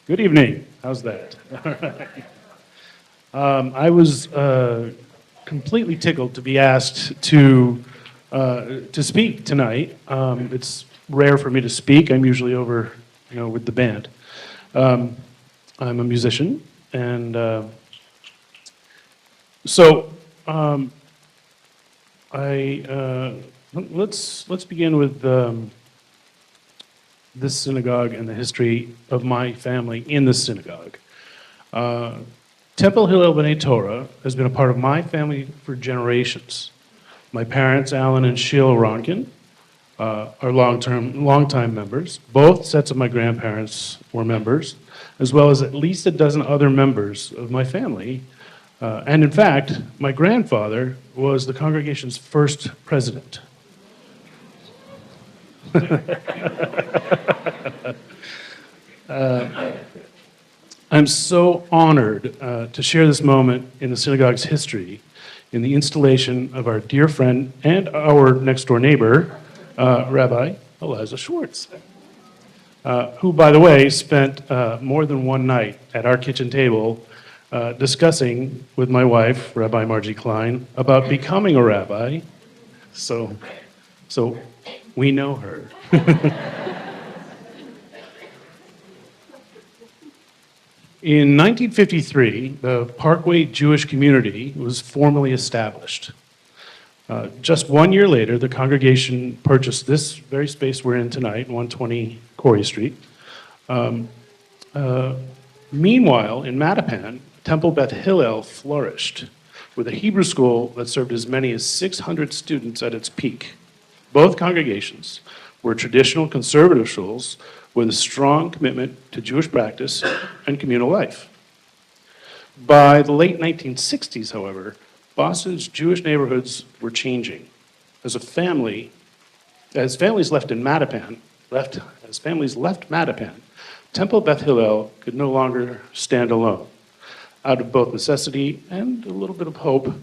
Good evening. How's that? I was completely tickled to be asked to speak tonight. It's rare for me to speak. I'm usually over, with the band. I'm a musician, and let's begin with this synagogue and the history of my family in the synagogue. Temple Hillel B'nai Torah has been a part of my family for generations. My parents, Alan and Sheila Ronkin, are long-time members. Both sets of my grandparents were members, as well as at least a dozen other members of my family. And in fact, my grandfather was the congregation's first president. I'm so honored to share this moment in the synagogue's history in the installation of our dear friend and our next-door neighbor, Rabbi Aliza Schwartz, who, by the way, spent more than one night at our kitchen table discussing with my wife, Rabbi Margie Klein, about becoming a rabbi. So we know her. In 1953, the Parkway Jewish community was formally established. Just 1 year later, the congregation purchased this very space we're in tonight, 120 Corey Street. Meanwhile, in Mattapan, Temple Beth Hillel flourished with a Hebrew school that served as many as 600 students at its peak. Both congregations were traditional conservative schools with a strong commitment to Jewish practice and communal life. By the late 1960s, however, Boston's Jewish neighborhoods were changing. As families left Mattapan, Temple Beth Hillel could no longer stand alone. Out of both necessity and a little bit of hope,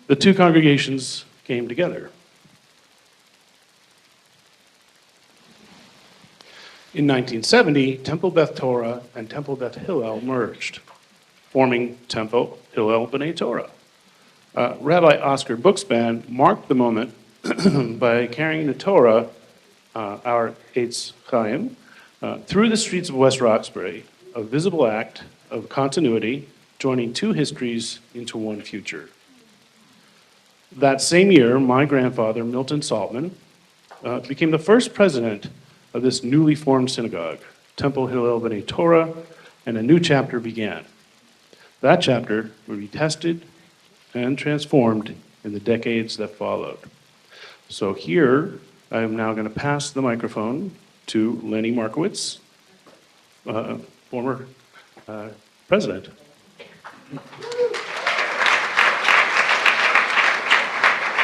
the two congregations came together. In 1970, Temple Beth Torah and Temple Beth Hillel merged, forming Temple Hillel B'nai Torah. Rabbi Oscar Buxban marked the moment by carrying the Torah, our Eitz Chaim, through the streets of West Roxbury, a visible act of continuity, joining two histories into one future. That same year, my grandfather, Milton Saltman, became the first president of this newly formed synagogue, Temple Hillel B'nai Torah, and a new chapter began. That chapter would be tested and transformed in the decades that followed. So here, I am now going to pass the microphone to Lenny Markowitz, former president.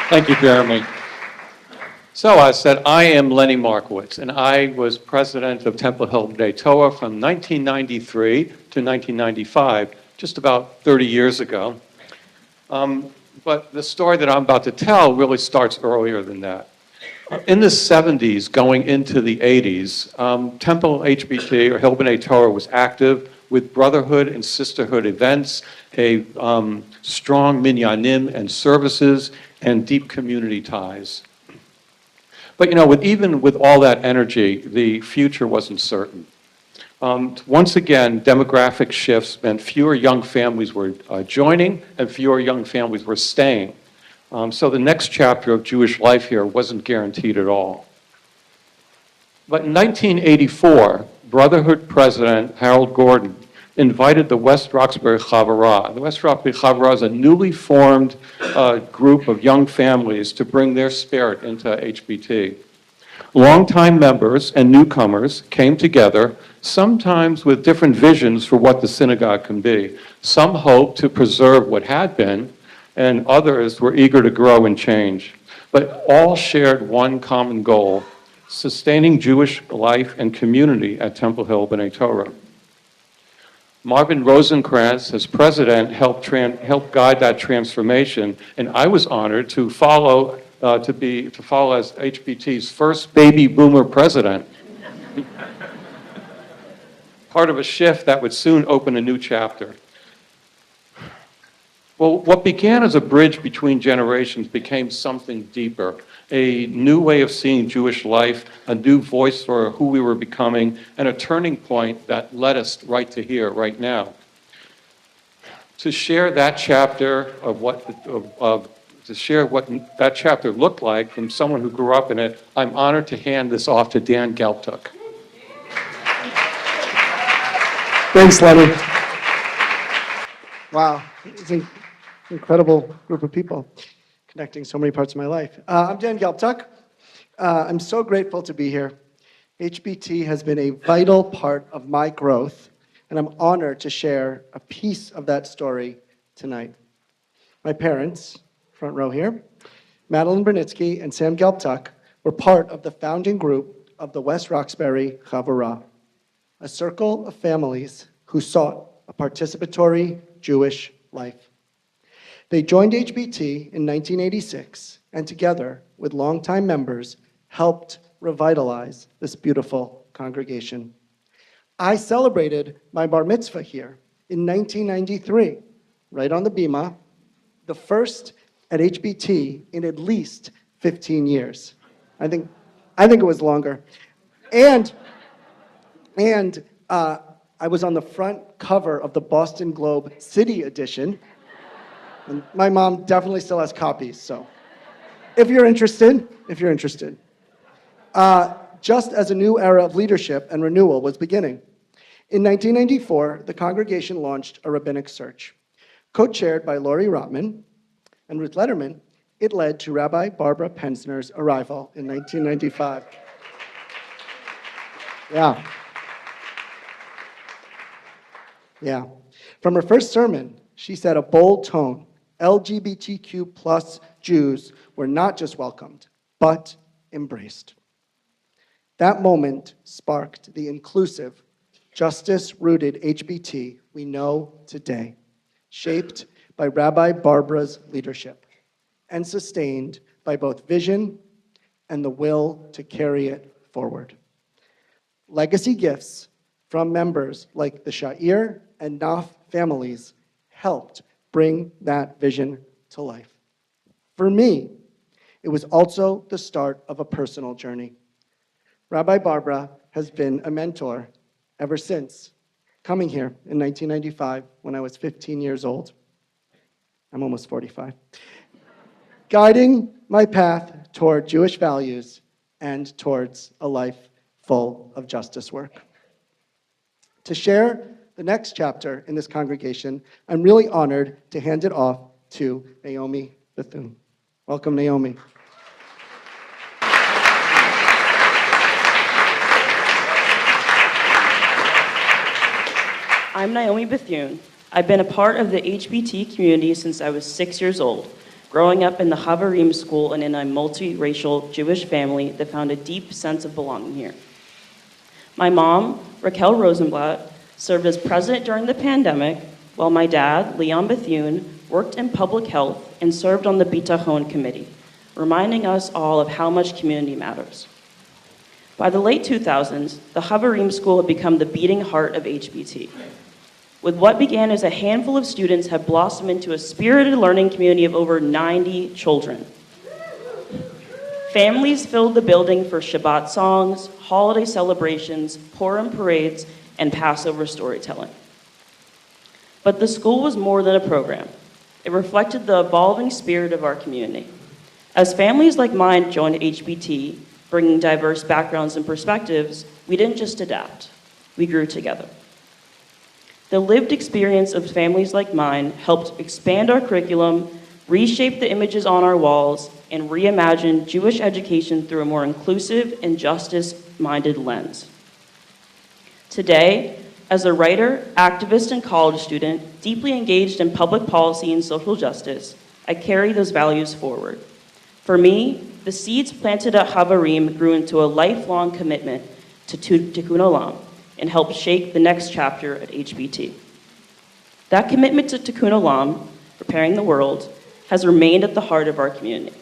Thank you, Jeremy. So I said, I am Lenny Markowitz, and I was president of Temple Hillel B'nai Torah from 1993 to 1995, just about 30 years ago. But the story that I'm about to tell really starts earlier than that. In the 70s, going into the 80s, Temple HBT, or Hillel B'nai Torah, was active with brotherhood and sisterhood events, a strong minyanim and services, and deep community ties. But even with all that energy, the future wasn't certain. Once again, demographic shifts meant fewer young families were joining and fewer young families were staying. So the next chapter of Jewish life here wasn't guaranteed at all. But in 1984, Brotherhood President Harold Gordon invited the West Roxbury Chaverim. The West Roxbury Chaverim is a newly formed group of young families to bring their spirit into HBT. Longtime members and newcomers came together, sometimes with different visions for what the synagogue can be. Some hoped to preserve what had been, and others were eager to grow and change. But all shared one common goal: sustaining Jewish life and community at Temple Hillel B'nai Torah. Marvin Rosenkrantz, as president, helped guide that transformation, and I was honored to follow as HBT's first baby boomer president. Part of a shift that would soon open a new chapter. Well, what began as a bridge between generations became something deeper, a new way of seeing Jewish life, a new voice for who we were becoming, and a turning point that led us right to here, right now. To share that chapter to share what that chapter looked like from someone who grew up in it, I'm honored to hand this off to Dan Gelbtuch. Thanks, Lenny. Wow, it's an incredible group of people connecting so many parts of my life. I'm Dan Gelbtuch. I'm so grateful to be here. HBT has been a vital part of my growth, and I'm honored to share a piece of that story tonight. My parents, front row here, Madeline Brunitsky and Sam Gelbtuch, were part of the founding group of the West Roxbury Chaverim, a circle of families who sought a participatory Jewish life. They joined HBT in 1986, and together with longtime members, helped revitalize this beautiful congregation. I celebrated my bar mitzvah here in 1993, right on the Bima, the first at HBT in at least 15 years. I think it was longer. And I was on the front cover of the Boston Globe City edition. And my mom definitely still has copies, so if you're interested. Just as a new era of leadership and renewal was beginning. In 1994, the congregation launched a rabbinic search. Co-chaired by Lori Rotman and Ruth Letterman, it led to Rabbi Barbara Penzner's arrival in 1995. Yeah. From her first sermon, she set a bold tone. LGBTQ plus Jews were not just welcomed, but embraced. That moment sparked the inclusive, justice-rooted HBT we know today, shaped by Rabbi Barbara's leadership and sustained by both vision and the will to carry it forward. Legacy gifts from members like the Sha'ir and Naf families helped bring that vision to life. For me, it was also the start of a personal journey. Rabbi Barbara has been a mentor ever since coming here in 1995 when I was 15 years old. I'm almost 45. Guiding my path toward Jewish values and towards a life full of justice work. To share the next chapter in this congregation, I'm really honored to hand it off to Naomi Bethune. Welcome, Naomi. I'm Naomi Bethune. I've been a part of the HBT community since I was 6 years old, growing up in the Chaverim school and in a multiracial Jewish family that found a deep sense of belonging here. My mom, Raquel Rosenblatt, served as president during the pandemic, while my dad, Leon Bethune, worked in public health and served on the Bethune committee, reminding us all of how much community matters. By the late 2000s, the Chaverim school had become the beating heart of HBT. With what began as a handful of students have blossomed into a spirited learning community of over 90 children. Families filled the building for Shabbat songs, holiday celebrations, Purim parades, and Passover storytelling. But the school was more than a program. It reflected the evolving spirit of our community. As families like mine joined HBT, bringing diverse backgrounds and perspectives, we didn't just adapt, we grew together. The lived experience of families like mine helped expand our curriculum, reshape the images on our walls, and reimagine Jewish education through a more inclusive and justice-minded lens. Today, as a writer, activist, and college student, deeply engaged in public policy and social justice, I carry those values forward. For me, the seeds planted at Chaverim grew into a lifelong commitment to Tikkun Olam and helped shape the next chapter at HBT. That commitment to Tikkun Olam, preparing the world, has remained at the heart of our community.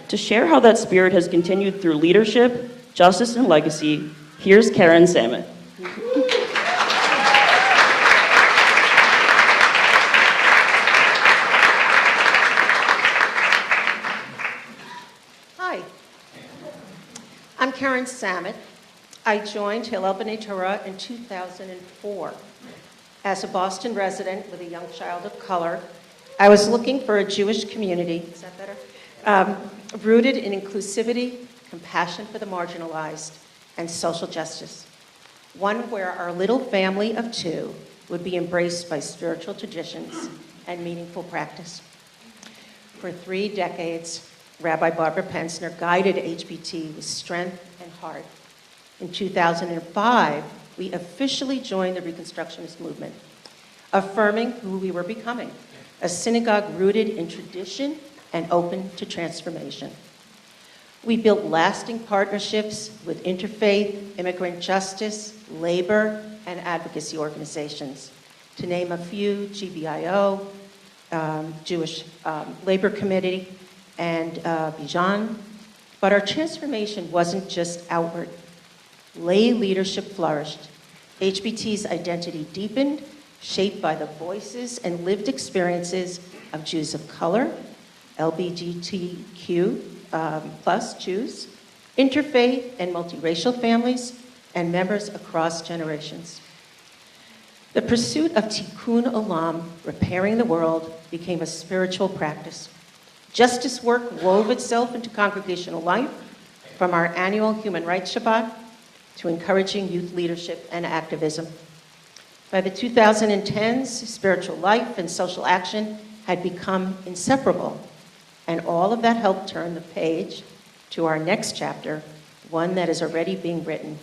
To share how that spirit has continued through leadership, justice, and legacy, Here's Keren Sammett. Hi, I'm Keren Sammett. I joined Hillel B'nai Torah in 2004. As a Boston resident with a young child of color, I was looking for a Jewish community, is that better? Rooted in inclusivity, compassion for the marginalized, and social justice. One where our little family of two would be embraced by spiritual traditions and meaningful practice. For 3 decades, Rabbi Barbara Pensner guided HBT with strength and heart. In 2005, we officially joined the Reconstructionist movement, affirming who we were becoming, a synagogue rooted in tradition and open to transformation. We built lasting partnerships with interfaith, immigrant justice, labor, and advocacy organizations. To name a few, GBIO, Jewish Labor Committee, and Bijan. But our transformation wasn't just outward. Lay leadership flourished. HBT's identity deepened, shaped by the voices and lived experiences of Jews of color, LGBTQ plus Jews, interfaith and multiracial families, and members across generations. The pursuit of tikkun olam, repairing the world, became a spiritual practice. Justice work wove itself into congregational life, from our annual Human Rights Shabbat to encouraging youth leadership and activism. By the 2010s, spiritual life and social action had become inseparable, and all of that helped turn the page to our next chapter, one that is already being written.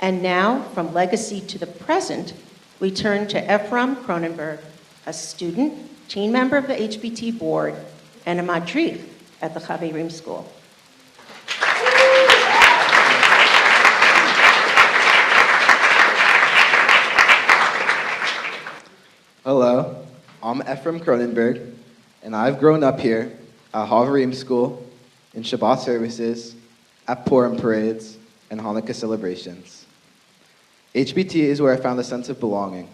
And now, from legacy to the present, we turn to Ephram Kronenberg, a student, teen member of the HBT board, and a madrich at the Chaverim school. Hello, I'm Ephram Kronenberg, and I've grown up here at Chaverim school, in Shabbat services, at Purim parades, and Hanukkah celebrations. HBT is where I found a sense of belonging,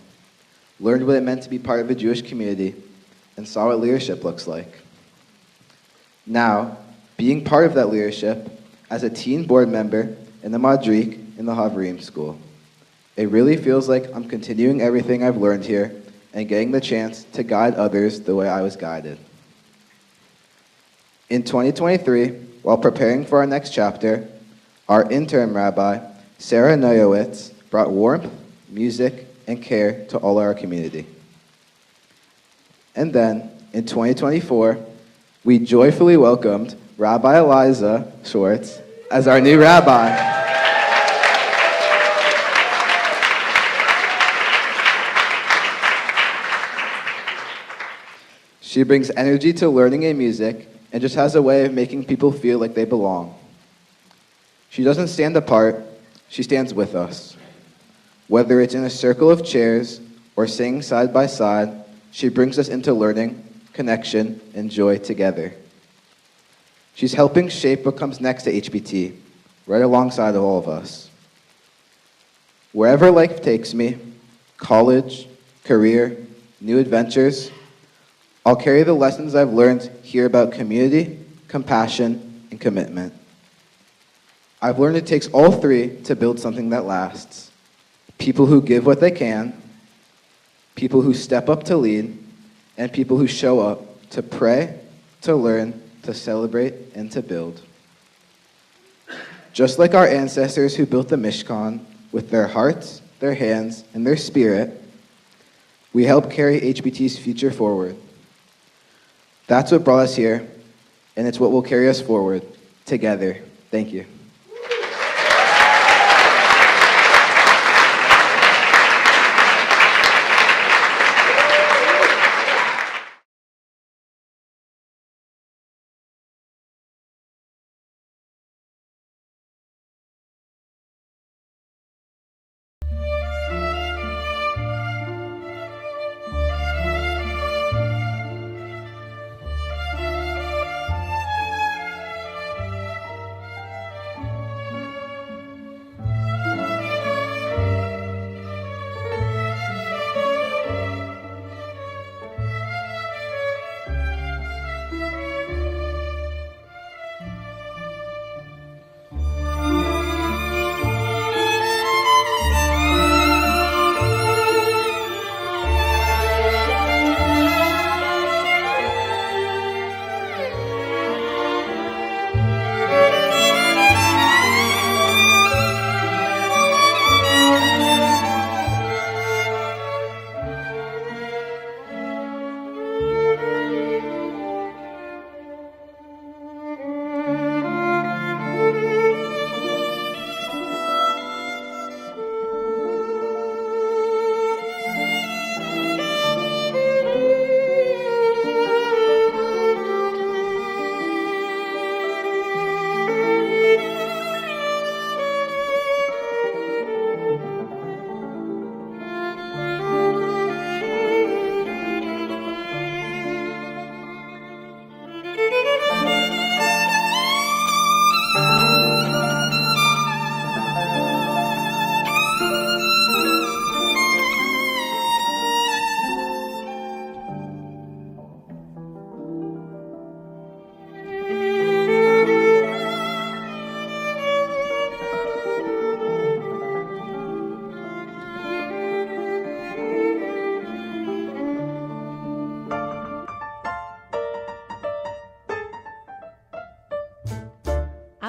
learned what it meant to be part of a Jewish community, and saw what leadership looks like. Now, being part of that leadership as a teen board member and a madrich in the Chaverim school, it really feels like I'm continuing everything I've learned here and getting the chance to guide others the way I was guided. In 2023, while preparing for our next chapter, our interim rabbi, Sarah Markowitz, brought warmth, music, and care to all our community. And then, in 2024, we joyfully welcomed Rabbi Aliza Schwartz as our new rabbi. She brings energy to learning and music and just has a way of making people feel like they belong. She doesn't stand apart, she stands with us. Whether it's in a circle of chairs or singing side by side, she brings us into learning, connection, and joy together. She's helping shape what comes next to HBT, right alongside of all of us. Wherever life takes me, college, career, new adventures, I'll carry the lessons I've learned here about community, compassion, and commitment. I've learned it takes all three to build something that lasts. People who give what they can, people who step up to lead, and people who show up to pray, to learn, to celebrate, and to build. Just like our ancestors who built the Mishkan with their hearts, their hands, and their spirit, we help carry HBT's future forward. That's what brought us here, and it's what will carry us forward together. Thank you.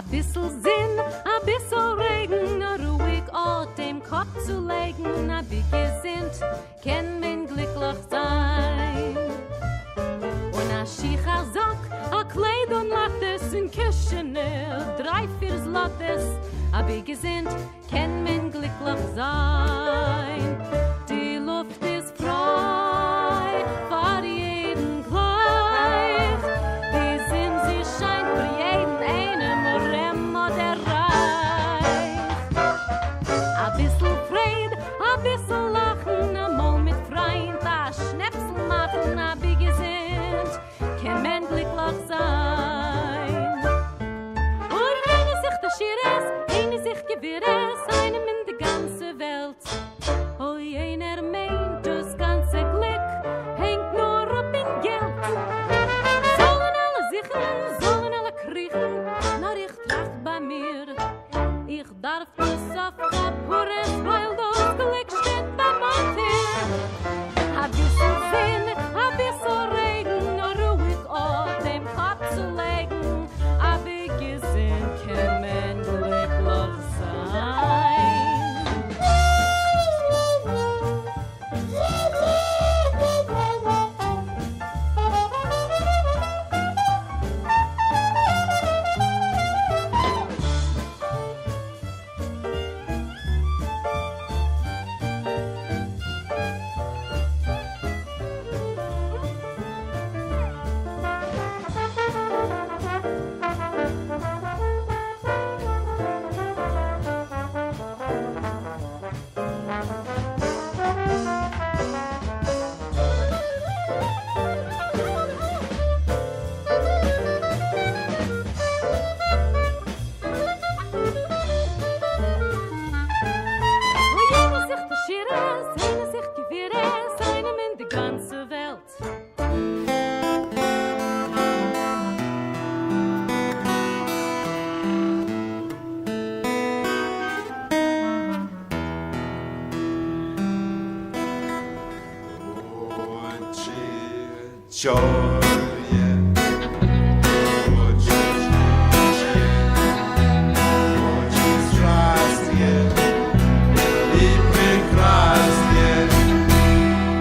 A bissel Sinn, a bissel Regen, ruhig Ort dem Kopf zu legen, a wie gesinnt, kann man glücklich sein. Und a Schicha Sock, a Kleid und Lattes in Kirchener, 3-4 Lottes, a wie gesinnt, kann man glücklich sein. Die Luft ist frei, für jeden gleich, die Sinn, sie scheint für jeden einem Rem oder Reich. A bissel Fried, a bissel Lachen, a Mal mit Freund, a Schnäpsel machen, a wie gesinnt, kann man glücklich sein. Und eine sich der Schires, eine sich Gewirres, einem in der ganzen Welt. Oh, jener meint, das ganze Glück hängt nur ab in Geld. Sollen alle sichern, sollen alle kriechen, na ich tracht bei mir. Ich darf das auf Kapures, weil das Glück steht bei mir. A bissel Sinn, a bissel Regen, ruhig auf dem Kopf zu legen, a wie gesinnt kann man glücklich sein.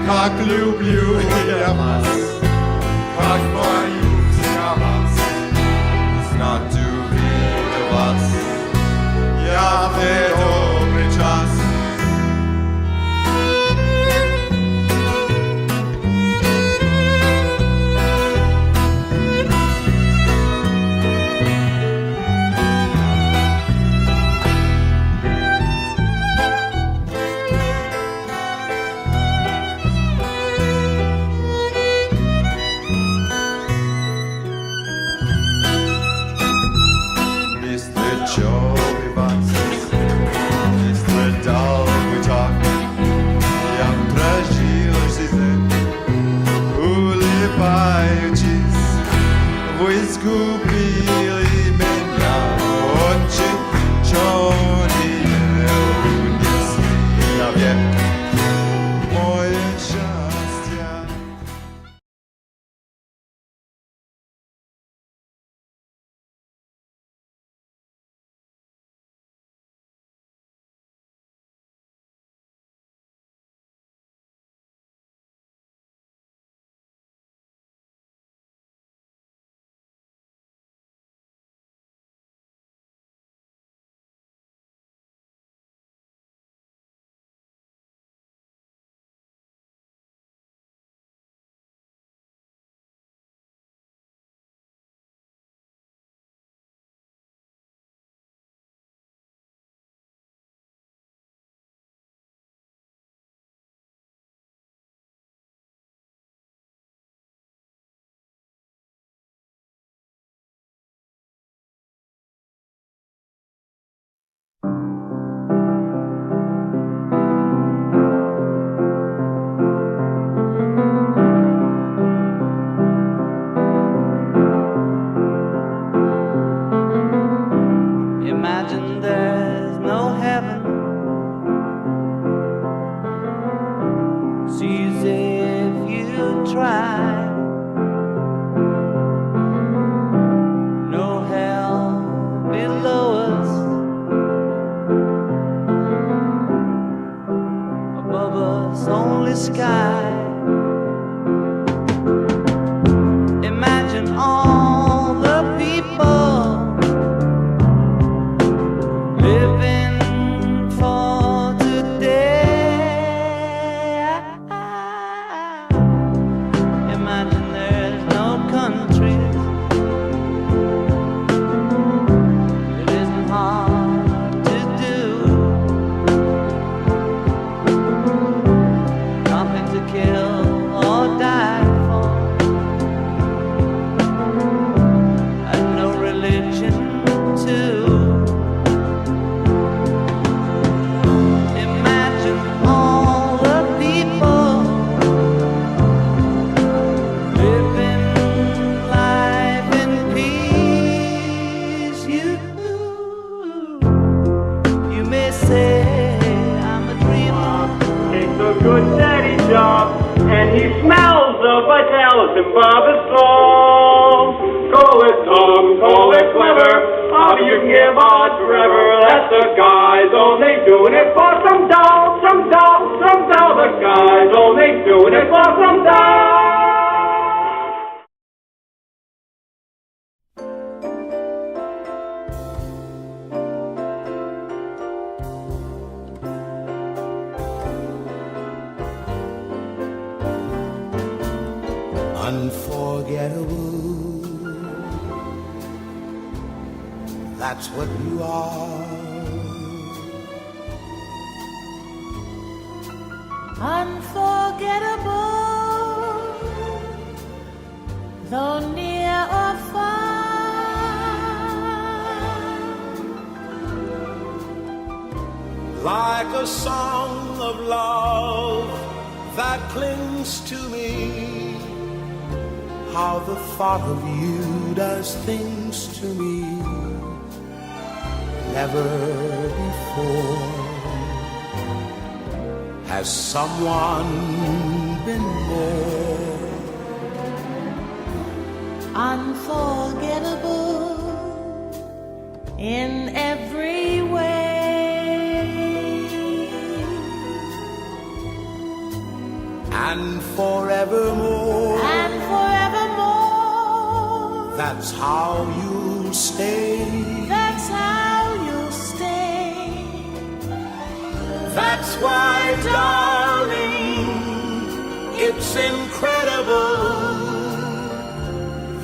Как люблю я вас, как боюсь я вас, знату виду вас, я в недобрый час. Joey was, good steady job, and he smells of vitals and Bob's song. Call it dumb, call it clever, you can give on forever. That's the guys only doing it for some dough, some dough, some dough. The guys only doing it for some dough. Unforgettable, that's what you are. Unforgettable, though near or far. Like a song of love that clings to me. How the thought of you does things to me never before has someone been more unforgettable in every way, and forevermore. That's how you'll stay. That's how you'll stay. That's why, darling, it's incredible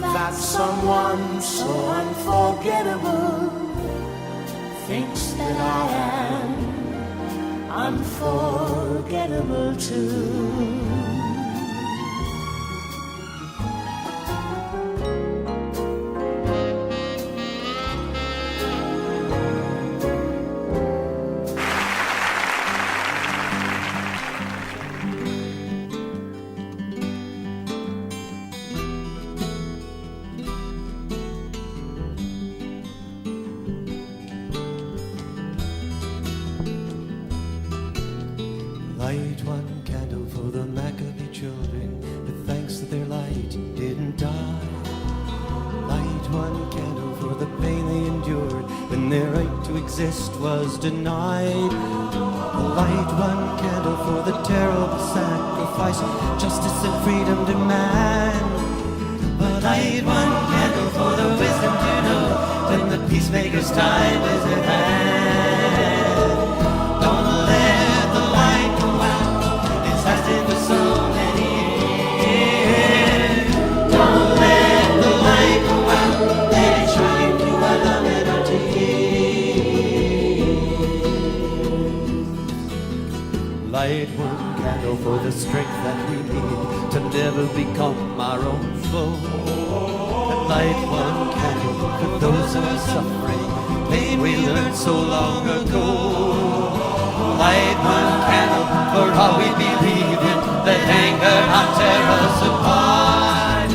that someone so unforgettable thinks that I am unforgettable too. Light one candle for the Maccabee children, with thanks that their light didn't die. Light one candle for the pain they endured when their right to exist was denied. Light one candle for the terrible sacrifice justice and freedom demand. But light one candle for the wisdom to know when the peacemaker's time is at hand. Don't let the light go out, it's lasted for so many years. Don't let the light go out, let it shine through our love and our tears. Light one candle for the strength that we need to never become our own foe. And light one candle for those who are suffering pain we learned so long ago. Light one candle for all we believe in that anger not tear us apart.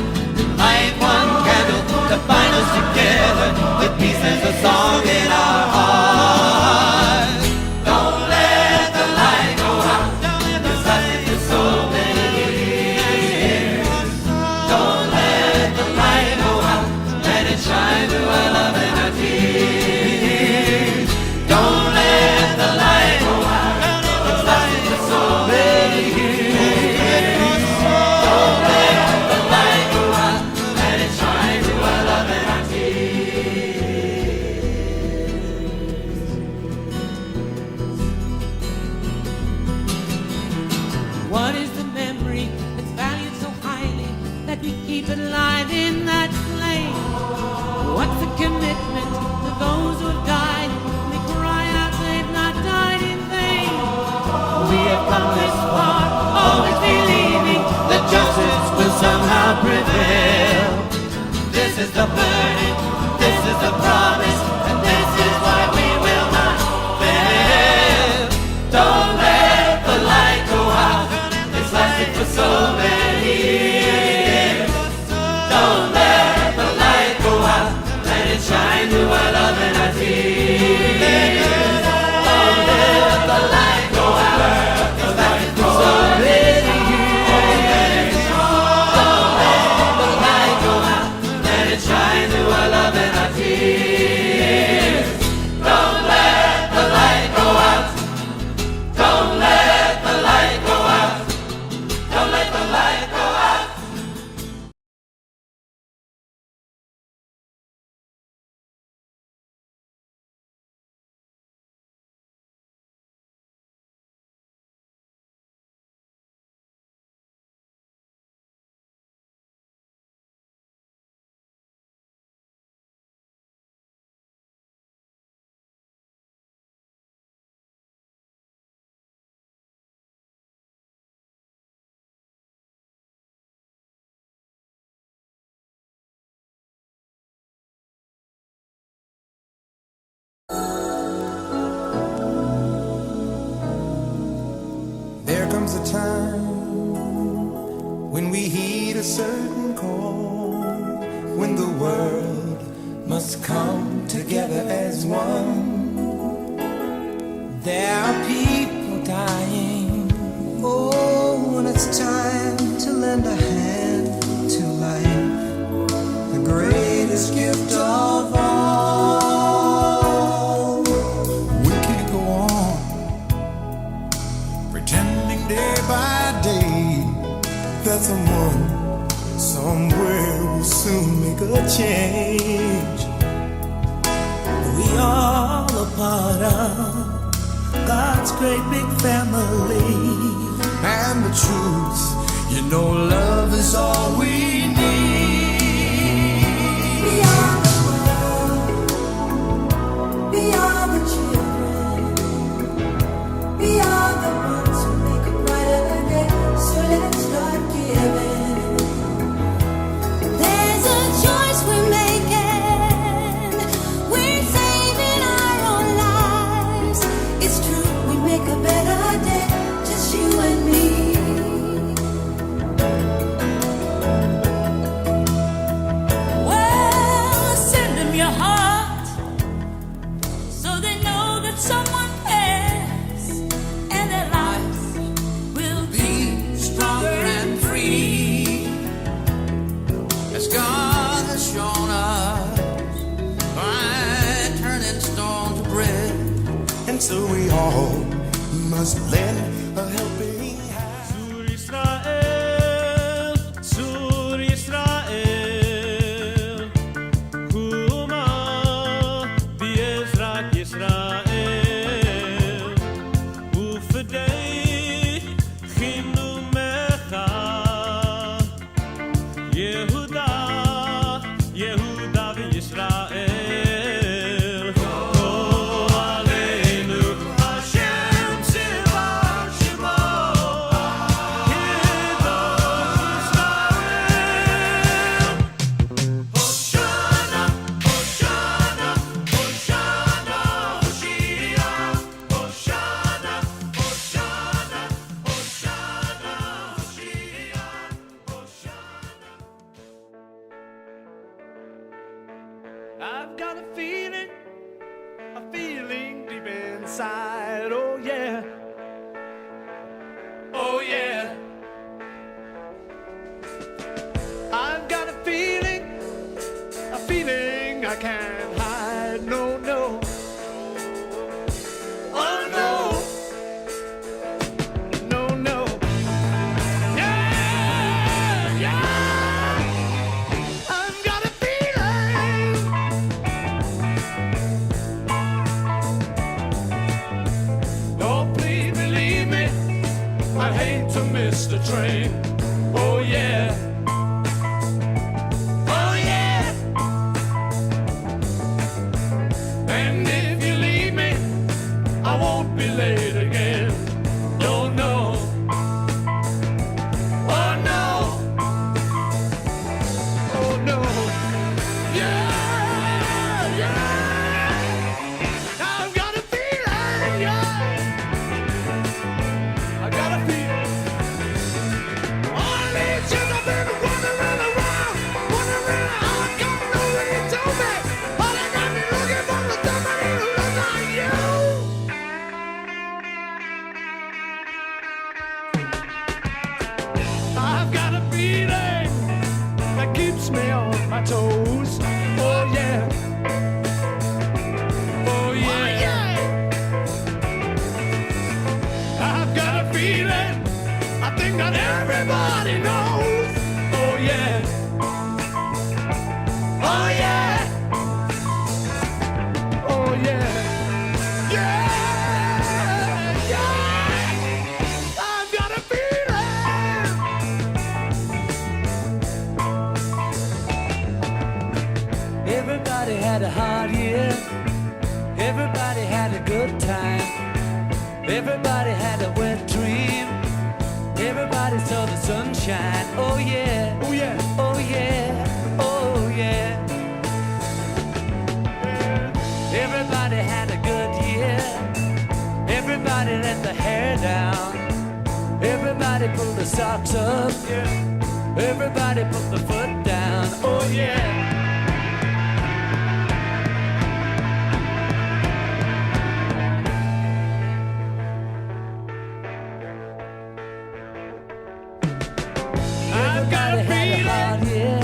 Light one candle to bind us together with peace as a song in our hearts. Don't let the light go out, it's lasted for so many years. Don't let the light go out, let it shine through our love and our tears. Don't let the light go out, it's lasted for so many years. Don't let the light go out, let it shine through our love and our tears. a certain call when the world must come together as one. There are people dying. Oh, when it's time to lend a hand to life, the greatest gift of all. We can't go on pretending day by day that someone somewhere will soon make a change. We all a part of God's great big family. And the truth, you know, love is all we need. We are the world. We are the children. We are the ones who make a brighter day. So let's start giving. There's a choice we're making. We're saving our own lives. It's true, we make a better day, just you and me. Well, send them your heart so they know that someone cares, and their lives will be stronger and free. As God has shown us by turning stone to bread. And so we all must lend a helping hand. Sur Israel, Kuma, Biezrak Israel, Ufedei, Chinu Mecha, Yehuda, Yehuda v'Yisrael. Oh, Aleinu, Hashem Tzivah Shemo, Kedosh Israel. Hoshana, Hoshana, Hoshana, Hoshiach. Hoshana, Hoshana, Hoshana, Hoshiach. Hoshana. I've got a feeling deep inside, oh yeah, oh yeah. I've got a feeling I can't hide, no, no, oh no, no, no, yeah, yeah. I've got a feeling. Oh, please believe me, I'd hate to miss the train. Oh, yeah. Oh, yeah. And if you leave me, I won't be late again. No, no. Oh, no. Oh, no. Yeah, yeah. I've got a feeling, yeah. I got a feeling. All these years I've been wandering around. I don't know what you told me. All I got me looking for was somebody who looks like you. I've got a feeling that keeps me on my toes. Oh yeah. Oh yeah. I've got a feeling, I think that everybody knows. Oh yeah. Oh yeah. Oh yeah. Yeah. Yeah. I've got a feeling. Everybody had a hard year. Everybody had a good time. Everybody had a wet dream. Everybody saw the sunshine. Oh yeah. Oh yeah. Oh yeah. Oh yeah. Everybody had a good year. Everybody let the hair down. Everybody pulled the socks up. Yeah. Everybody put the foot down. Oh yeah. I've got a feeling, yeah.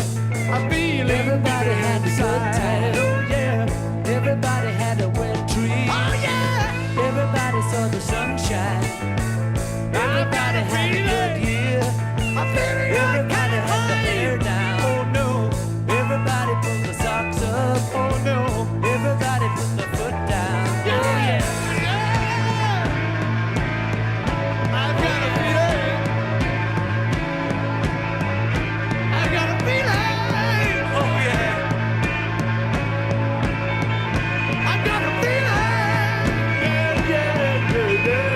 I feel everybody had a good time. Oh yeah. Everybody had a wet dream. Oh yeah. Everybody saw the sunshine. Everybody had a good year. Everybody had the hair down. Oh no. Everybody put the socks up. Oh no. Everybody put the foot down. Oh yeah. I've got a feeling. I got a feeling. Oh yeah. I got a feeling. Yeah, yeah, yeah, yeah.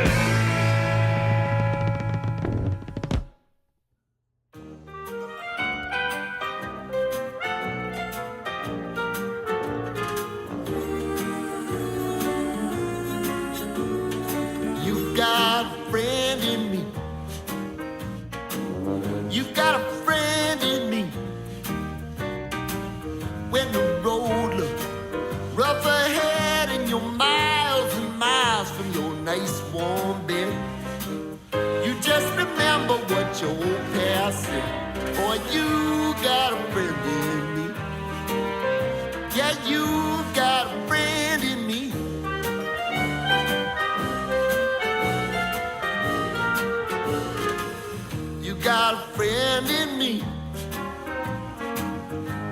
You got a friend in me. You got a friend in me. When the road looks rough ahead and you're miles and miles from your nice warm bed, you just remember what your old past said. Boy, you got a friend in me. Yeah, you got a friend in me. You got a friend in me.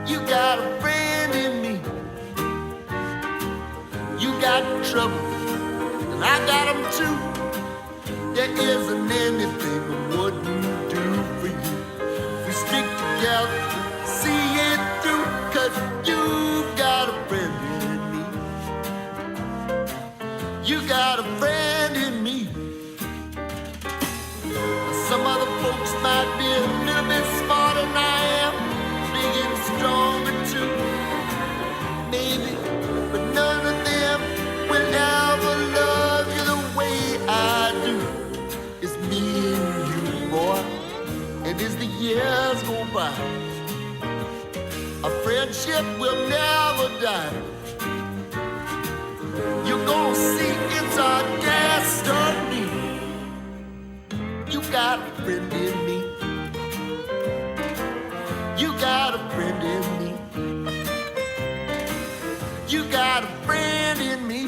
You got a friend in me. You got trouble, and I got them too. There isn't anything I wouldn't do for you. We stick together, see it through, 'cause you got a friend in me. You got a friend in me. Some other folks might be a little bit smarter than I am, big and stronger too, maybe, but none of them will ever love you the way I do. It's me and you, boy, and as the years go by, our friendship will never die. You're gonna see it's our destiny. You got a friend in me. You got a friend in me. You got a friend in me.